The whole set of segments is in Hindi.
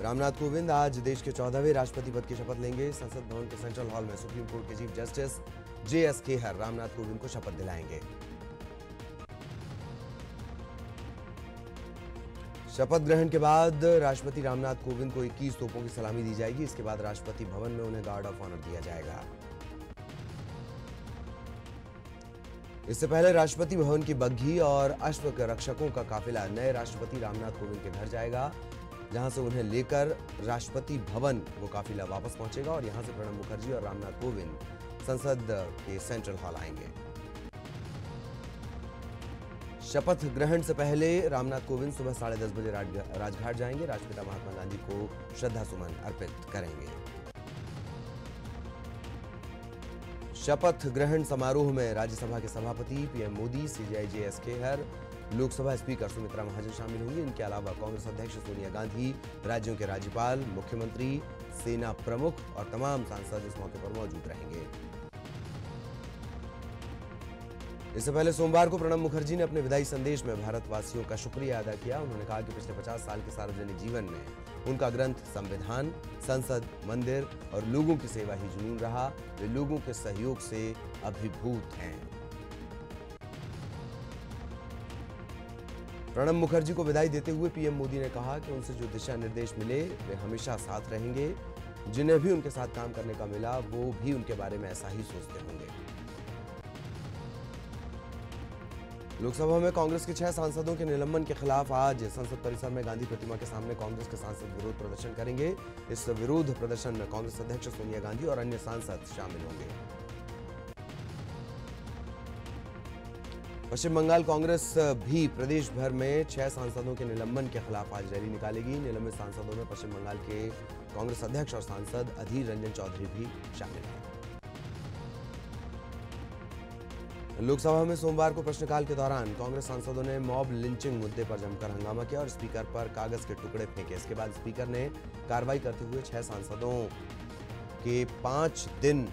रामनाथ कोविंद आज देश के 14वें राष्ट्रपति पद की शपथ लेंगे। संसद भवन के सेंट्रल हॉल में सुप्रीम कोर्ट के chief justice JS Khehar Ramnath Kovind को शपथ दिलाएंगे। शपथ ग्रहण के बाद राष्ट्रपति रामनाथ कोविंद को 21 तोपों की सलामी दी जाएगी। इसके बाद राष्ट्रपति भवन में उन्हें गार्ड ऑफ ऑनर दिया जाएगा। इससे पहले राष्ट्रपति भवन की बग्घी और अश्व रक्षकों का काफिला नए राष्ट्रपति रामनाथ कोविंद के घर जाएगा, जहां से उन्हें लेकर राष्ट्रपति भवन वो काफिला वापस पहुंचेगा और यहां से प्रणब मुखर्जी और रामनाथ कोविंद संसद के सेंट्रल हॉल आएंगे। शपथ ग्रहण से पहले रामनाथ कोविंद सुबह 10:30 बजे राजघाट जाएंगे। राष्ट्रपिता महात्मा गांधी को श्रद्धा सुमन अर्पित करेंगे। शपथ ग्रहण समारोह में राज्यसभा के सभापति PM Modi, CJI JS Khehar, Lok Sabha speaker Sumitra Mahajan शामिल होंगे। इनके अलावा कांग्रेस अध्यक्ष सोनिया गांधी, राज्यों के राज्यपाल, मुख्यमंत्री, सेना प्रमुख और तमाम सांसद इस मौके पर मौजूद रहेंगे। इससे पहले सोमवार को प्रणब मुखर्जी ने अपने विदाई संदेश में भारतवासियों का शुक्रिया अदा किया। उन्होंने कहा कि पिछले 50 साल के सार्वजनिक जीवन में उनका ग्रंथ संविधान, संसद, मंदिर और लोगों की सेवा ही जुनून रहा। वे लोगों के सहयोग से अभिभूत हैं। प्रणब मुखर्जी को विदाई देते हुए PM मोदी ने कहा कि उनसे जो दिशा निर्देश मिले वे हमेशा साथ रहेंगे। जिन्हें भी उनके साथ काम करने का मिला वो भी उनके बारे में ऐसा ही सोचते होंगे। लोकसभा में कांग्रेस के 6 सांसदों के निलंबन के खिलाफ आज संसद परिसर में गांधी प्रतिमा के सामने कांग्रेस के सांसद विरोध प्रदर्शन करेंगे। इस विरोध प्रदर्शन में कांग्रेस अध्यक्ष सोनिया गांधी और अन्य सांसद शामिल होंगे। पश्चिम बंगाल कांग्रेस भी प्रदेश भर में 6 सांसदों के निलंबन के खिलाफ आज रैली निकालेगी। निलंबित सांसदों में पश्चिम बंगाल के कांग्रेस अध्यक्ष और सांसद अधीर रंजन चौधरी भी शामिल हैं। लोकसभा में सोमवार को प्रश्नकाल के दौरान कांग्रेस सांसदों ने मॉब लिंचिंग मुद्दे पर जमकर हंगामा किया और स्पीकर पर कागज के टुकड़े फेंके। इसके बाद स्पीकर ने कार्रवाई करते हुए 6 सांसदों के 5 दिन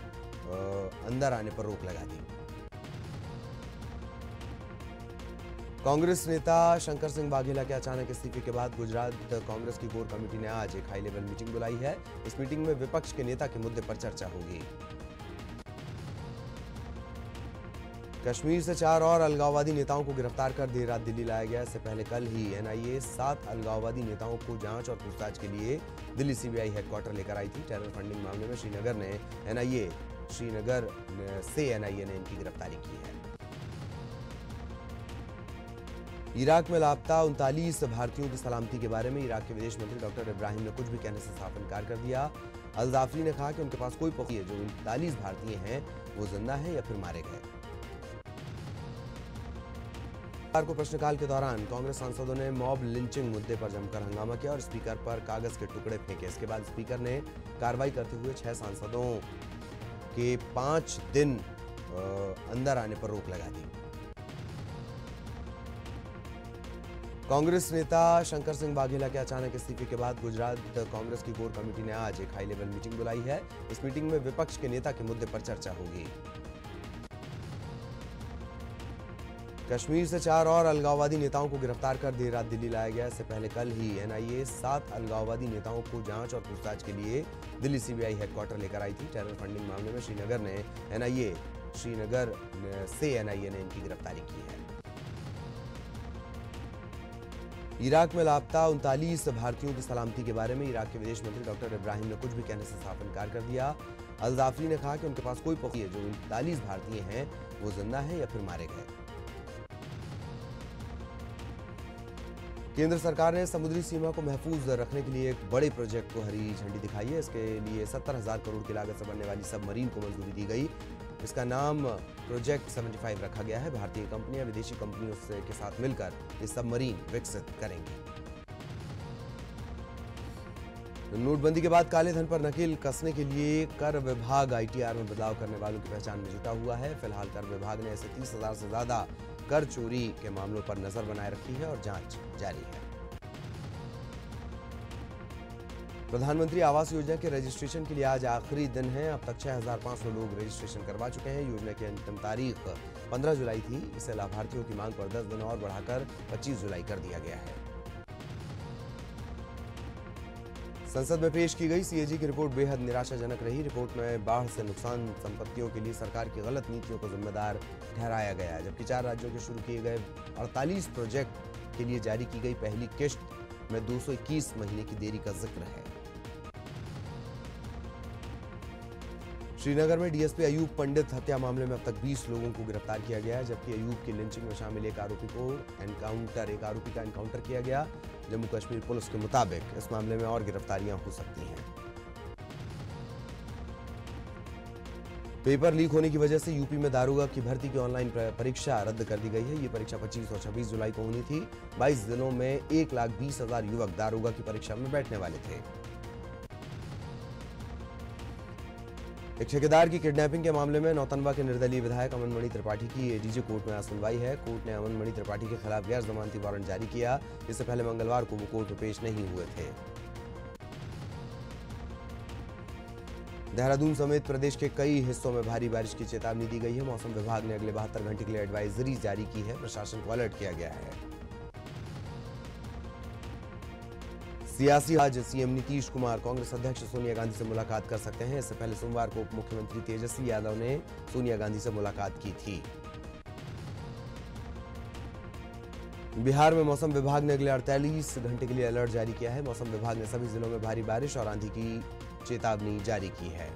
अंदर आने पर रोक लगा दी। कांग्रेस नेता शंकर सिंह वाघेला के अचानक इस्तीफे के बाद गुजरात कांग्रेस की कोर कमेटी ने आज एक हाई लेवल मीटिंग बुलाई है। इस मीटिंग में विपक्ष के नेता के मुद्दे पर चर्चा होगी। कश्मीर से 4 और अलगाववादी नेताओं को गिरफ्तार कर देर रात दिल्ली लाया गया। इससे पहले कल ही NIA 7 अलगाववादी नेताओं को जांच और पूछताछ के लिए दिल्ली CBI हेडक्वार्टर लेकर आई थी। टेरर फंडिंग मामले में श्रीनगर से NIA ने इनकी गिरफ्तारी की है। इराक में लापता 39 भारतीयों की सलामती के बारे में इराक के विदेश मंत्री डॉक्टर इब्राहिम ने कुछ भी कहने से साफ इनकार कर दिया। अल-जाफरी ने कहा कि उनके पास कोई पुख्ता है जो 39 भारतीय हैं वो जिंदा हैं या फिर मारे गए। को प्रश्नकाल के दौरान कांग्रेस सांसदों ने मॉब लिंचिंग मुद्दे पर जमकर हंगामा किया और स्पीकर पर कागज के टुकड़े फेंके। इसके बाद स्पीकर ने कार्रवाई करते हुए 6 सांसदों के 5 दिन अंदर आने पर रोक लगा दी। कांग्रेस नेता शंकर सिंह वाघेला के अचानक इस्तीफे के बाद गुजरात कांग्रेस की कोर कमेटी ने आज एक हाई लेवल मीटिंग बुलाई है। इस मीटिंग में विपक्ष के नेता के मुद्दे पर चर्चा होगी। कश्मीर से 4 और अलगाववादी नेताओं को गिरफ्तार कर देर रात दिल्ली लाया गया। इससे पहले कल ही NIA 7 अलगाववादी नेताओं को जांच और पूछताछ के लिए दिल्ली CBI हेडक्वार्टर लेकर आई थी। टेरर फंडिंग मामले में श्रीनगर से NIA ने इनकी गिरफ्तारी की है। इराक में लापता 39 भारतीयों की सलामती के बारे में इराक के विदेश मंत्री डॉक्टर इब्राहिम ने कुछ भी कहने से साफ इनकार कर दिया। अल-जाफरी ने कहा कि उनके पास कोई पुख्ता है जो 39 भारतीय हैं वो जिंदा हैं या फिर मारे गए। केंद्र सरकार ने समुद्री सीमा को महफूज रखने के लिए एक बड़े प्रोजेक्ट को हरी झंडी दिखाई है। इसके लिए 70,000 करोड़ की लागत से बनने वाली सबमरीन को मंजूरी दी गई। इसका नाम प्रोजेक्ट 75 रखा गया है। भारतीय कंपनियां विदेशी कंपनियों के साथ मिलकर ये सबमरीन विकसित करेंगी। नोटबंदी के बाद काले धन पर नकेल कसने के लिए कर विभाग ITR में बदलाव करने वालों की पहचान में जुटा हुआ है। फिलहाल कर विभाग ने ऐसे 30,000 से ज्यादा कर चोरी के मामलों पर नजर बनाए रखी है और जांच जारी है। प्रधानमंत्री आवास योजना के रजिस्ट्रेशन के लिए आज आखिरी दिन है। अब तक 6,500 लोग रजिस्ट्रेशन करवा चुके हैं। योजना की अंतिम तारीख 15 जुलाई थी। इसे लाभार्थियों की मांग पर 10 दिन और बढ़ाकर 25 जुलाई कर दिया गया है। संसद में पेश की गई सीएजी की रिपोर्ट बेहद निराशाजनक रही। रिपोर्ट में बाढ़ से नुकसान संपत्तियों के लिए सरकार की गलत नीतियों को जिम्मेदार ठहराया गया, जबकि 4 राज्यों के शुरू किए गए 48 प्रोजेक्ट के लिए जारी की गई पहली किश्त में 221 महीने की देरी का जिक्र है। श्रीनगर में डीएसपी अयूब पंडित हत्या मामले में अब तक 20 लोगों को गिरफ्तार किया गया है, जबकि अयूब की लिंचिंग में शामिल एक आरोपी का एनकाउंटर किया गया। जम्मू कश्मीर पुलिस के मुताबिक इस मामले में और गिरफ्तारियां हो सकती हैं। पेपर लीक होने की वजह से यूपी में दारोगा की भर्ती की ऑनलाइन परीक्षा रद्द कर दी गई है। ये परीक्षा 25 और 26 जुलाई को होनी थी। 22 जिलों में 1,20,000 युवक दारोगा की परीक्षा में बैठने वाले थे। एक ठेकेदार की किडनैपिंग के मामले में नौतनवा के निर्दलीय विधायक अमन मणि त्रिपाठी की एडीजे कोर्ट में आज सुनवाई है। कोर्ट ने अमन मणि त्रिपाठी के खिलाफ गैर जमानती वारंट जारी किया। इससे पहले मंगलवार को वो कोर्ट में पेश नहीं हुए थे। देहरादून समेत प्रदेश के कई हिस्सों में भारी बारिश की चेतावनी दी गई है। मौसम विभाग ने अगले 72 घंटे के लिए एडवाइजरी जारी की है। प्रशासन को अलर्ट किया गया है। सियासी आज सीएम नीतीश कुमार कांग्रेस अध्यक्ष सोनिया गांधी से मुलाकात कर सकते हैं। इससे पहले सोमवार को उप मुख्यमंत्री तेजस्वी यादव ने सोनिया गांधी से मुलाकात की थी। बिहार में मौसम विभाग ने अगले 48 घंटे के लिए अलर्ट जारी किया है। मौसम विभाग ने सभी जिलों में भारी बारिश और आंधी की चेतावनी जारी की है।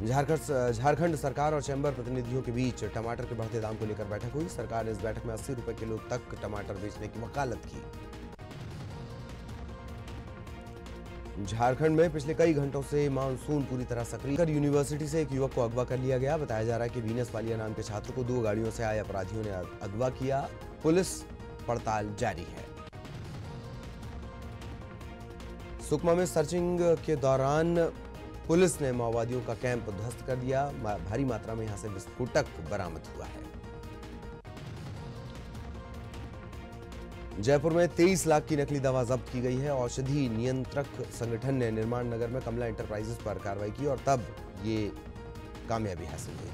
झारखंड सरकार और चैम्बर प्रतिनिधियों के बीच टमाटर के बढ़ते दाम को लेकर बैठक हुई। सरकार ने इस बैठक में 80 रुपए किलो तक टमाटर बेचने की वकालत की। झारखंड में पिछले कई घंटों से मानसून पूरी तरह सक्रिय। यूनिवर्सिटी से एक युवक को अगवा कर लिया गया। बताया जा रहा है कि वीनस वालिया नाम के छात्र को 2 गाड़ियों से आए अपराधियों ने अगवा किया। पुलिस पड़ताल जारी है। सुकमा में सर्चिंग के दौरान पुलिस ने माओवादियों का कैंप ध्वस्त कर दिया। भारी मात्रा में यहां से विस्फोटक बरामद हुआ है। जयपुर में 23 लाख की नकली दवा जब्त की गई है। औषधि नियंत्रक संगठन ने निर्माण नगर में कमला एंटरप्राइजेस पर कार्रवाई की और तब ये कामयाबी हासिल हुई।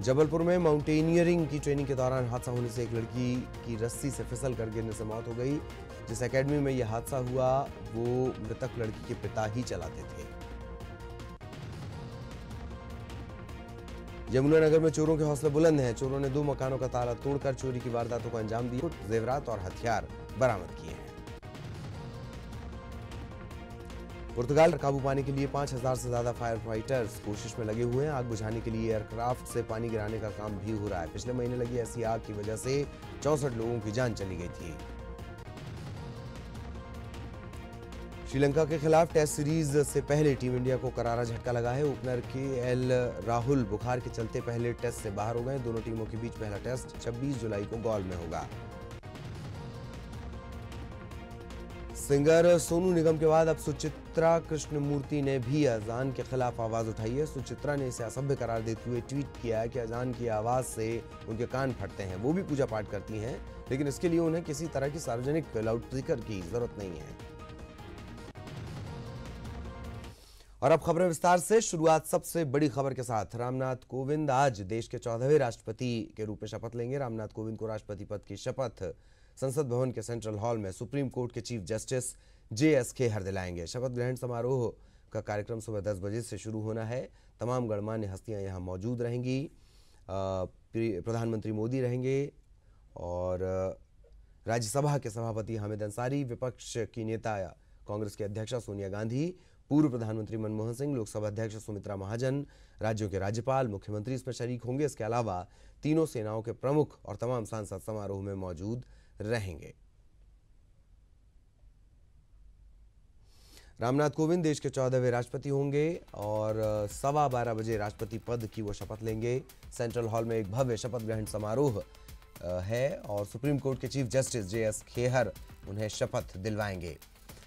जबलपुर में माउंटेनियरिंग की ट्रेनिंग के दौरान हादसा होने से एक लड़की की रस्सी से फिसल कर गिरने से मौत हो गई। जिस एकेडमी में यह हादसा हुआ वो मृतक लड़की के पिता ही चलाते थे। यमुनानगर में चोरों के हौसले बुलंद हैं। चोरों ने 2 मकानों का ताला तोड़कर चोरी की वारदातों को अंजाम दिया। जेवरात और हथियार बरामद किए हैं। पुर्तगाल काबू पाने के लिए 5000 से ज्यादा फायर फाइटर्स कोशिश में लगे हुए हैं। आग बुझाने के लिए एयरक्राफ्ट से पानी गिराने का काम भी हो रहा है। पिछले महीने लगी ऐसी आग की वजह से 64 लोगों की जान चली गई थी। श्रीलंका के खिलाफ टेस्ट सीरीज से पहले टीम इंडिया को करारा झटका लगा है। ओपनर केएल राहुल बुखार के चलते पहले टेस्ट से बाहर हो गए। दोनों टीमों के बीच पहला टेस्ट 26 जुलाई को गौल में होगा। सिंगर सोनू निगम के बाद अब सुचित्रा कृष्णमूर्ति ने भी अजान के खिलाफ आवाज उठाई है। सुचित्रा ने इसे असभ्य करार देते हुए ट्वीट किया है कि अजान की आवाज से उनके कान फटते हैं। वो भी पूजा पाठ करती हैं, लेकिन इसके लिए उन्हें किसी तरह की सार्वजनिक लाउडस्पीकर की जरूरत नहीं है। और अब खबरें विस्तार से। शुरुआत सबसे बड़ी खबर के साथ। रामनाथ कोविंद आज देश के 14वें राष्ट्रपति के रूप में शपथ लेंगे। रामनाथ कोविंद को राष्ट्रपति पद की शपथ संसद भवन के सेंट्रल हॉल में सुप्रीम कोर्ट के चीफ जस्टिस JS खेहर दिलाएंगे। शपथ ग्रहण समारोह का कार्यक्रम सुबह 10 बजे से शुरू होना है। तमाम गणमान्य हस्तियां यहां मौजूद रहेंगी। प्रधानमंत्री मोदी रहेंगे और राज्यसभा के सभापति हामिद अंसारी, विपक्ष की नेता कांग्रेस की अध्यक्षा सोनिया गांधी, पूर्व प्रधानमंत्री मनमोहन सिंह, लोकसभा अध्यक्ष सुमित्रा महाजन, राज्यों के राज्यपाल, मुख्यमंत्री इसमें शरीक होंगे। इसके अलावा तीनों सेनाओं के प्रमुख और तमाम सांसद समारोह में मौजूद रहेंगे। रामनाथ कोविंद देश के 14वें राष्ट्रपति होंगे और 12:15 बजे राष्ट्रपति पद की वो शपथ लेंगे। सेंट्रल हॉल में एक भव्य शपथ ग्रहण समारोह है और सुप्रीम कोर्ट के चीफ जस्टिस JS खेहर उन्हें शपथ दिलवाएंगे।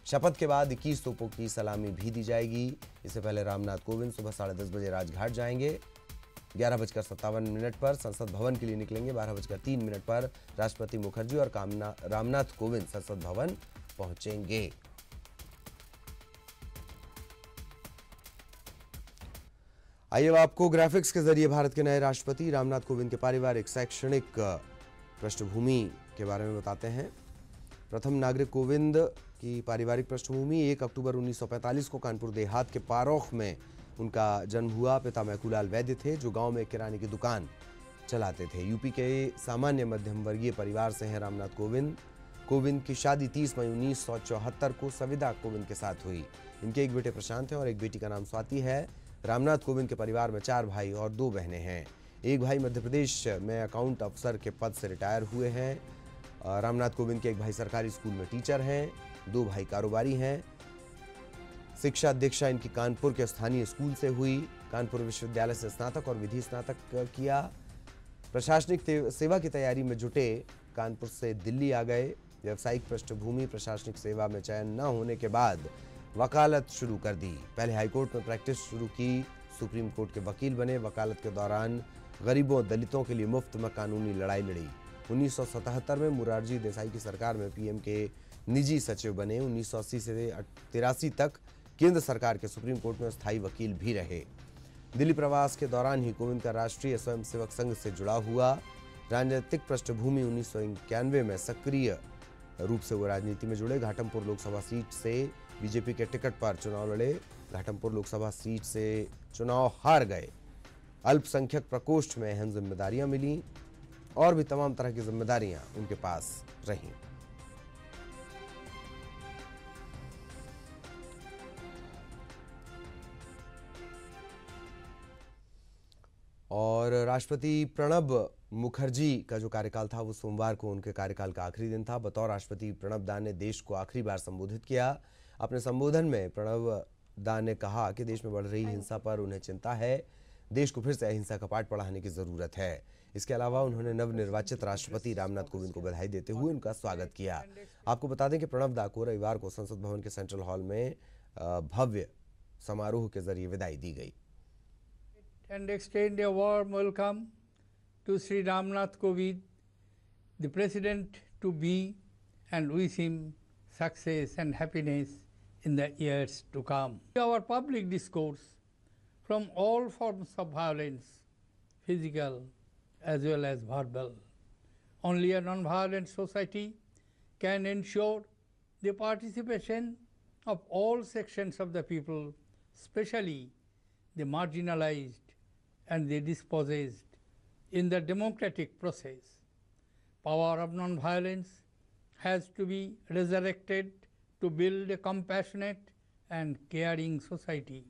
शपथ के बाद 21 तोपों की सलामी भी दी जाएगी। इससे पहले रामनाथ कोविंद सुबह 10:30 बजे राजघाट जाएंगे। 11:57 पर संसद भवन के लिए निकलेंगे। 12:03 पर राष्ट्रपति मुखर्जी और रामनाथ कोविंद संसद भवन पहुंचेंगे। आइए अब आपको ग्राफिक्स के जरिए भारत के नए राष्ट्रपति रामनाथ कोविंद के पारिवारिक, शैक्षणिक, पृष्ठभूमि के बारे में बताते हैं। प्रथम नागरिक कोविंद की पारिवारिक पृष्ठभूमि 1 अक्टूबर 1945 को कानपुर देहात के पारोख में उनका जन्म हुआ। पिता मैकूलाल वैद्य थे जो गांव में किराने की दुकान चलाते थे। यूपी के सामान्य मध्यम वर्गीय परिवार से हैं रामनाथ कोविंद। कोविंद की शादी 30 मई 1974 को सविता कोविंद के साथ हुई। इनके एक बेटे प्रशांत हैं और एक बेटी का नाम स्वाति है। रामनाथ कोविंद के परिवार में 4 भाई और 2 बहनें हैं। एक भाई मध्य प्रदेश में अकाउंट अफसर के पद से रिटायर हुए हैं। रामनाथ कोविंद के एक भाई सरकारी स्कूल में टीचर हैं, 2 भाई कारोबारी हैं। शिक्षा दीक्षा इनकी कानपुर के स्थानीय स्कूल से हुई। कानपुर विश्वविद्यालय से स्नातक और विधि स्नातक किया। प्रशासनिक सेवा की तैयारी में जुटे कानपुर से दिल्ली आ गए। व्यावसायिक पृष्ठभूमि प्रशासनिक सेवा में चयन न होने के बाद वकालत शुरू कर दी। पहले हाईकोर्ट में प्रैक्टिस शुरू की, सुप्रीम कोर्ट के वकील बने। वकालत के दौरान गरीबों दलितों के लिए मुफ्त में कानूनी लड़ाई लड़ी। 1977 में मोरारजी देसाई की सरकार में पीएम के निजी सचिव बने। 1980 से 83 तक केंद्र सरकार के सुप्रीम कोर्ट में स्थायी वकील भी रहे। दिल्ली प्रवास के दौरान ही कोविंद का राष्ट्रीय स्वयंसेवक संघ से जुड़ा हुआ। राजनीतिक पृष्ठभूमि 1991 में सक्रिय रूप से वो राजनीति में जुड़े। घाटमपुर लोकसभा सीट से बीजेपी के टिकट पर चुनाव लड़े। घाटमपुर लोकसभा सीट से चुनाव हार गए। अल्पसंख्यक प्रकोष्ठ में अहम जिम्मेदारियां मिली और भी तमाम तरह की जिम्मेदारियां उनके पास रहीं। और राष्ट्रपति प्रणब मुखर्जी का जो कार्यकाल था वो सोमवार को उनके कार्यकाल का आखिरी दिन था। बतौर राष्ट्रपति प्रणब दा ने देश को आखिरी बार संबोधित किया। अपने संबोधन में प्रणब दा ने कहा कि देश में बढ़ रही हिंसा पर उन्हें चिंता है। देश को फिर से अहिंसा का पाठ पढ़ाने की जरूरत है। इसके अलावा उन्होंने नवनिर्वाचित राष्ट्रपति रामनाथ कोविंद को बधाई देते हुए उनका स्वागत किया। आपको बता दें कि प्रणब दा को रविवार को संसद भवन के सेंट्रल हॉल में भव्य समारोह के जरिए विदाई दी गई। And extend a warm welcome to Sri Ramnath Kovind, the President to be, and wish him success and happiness in the years to come. Our public discourse from all forms of violence, physical as well as verbal. Only a non-violent society can ensure the participation of all sections of the people, especially the marginalized and the dispossessed, in the democratic process. Power of non-violence has to be resurrected to build a compassionate and caring society.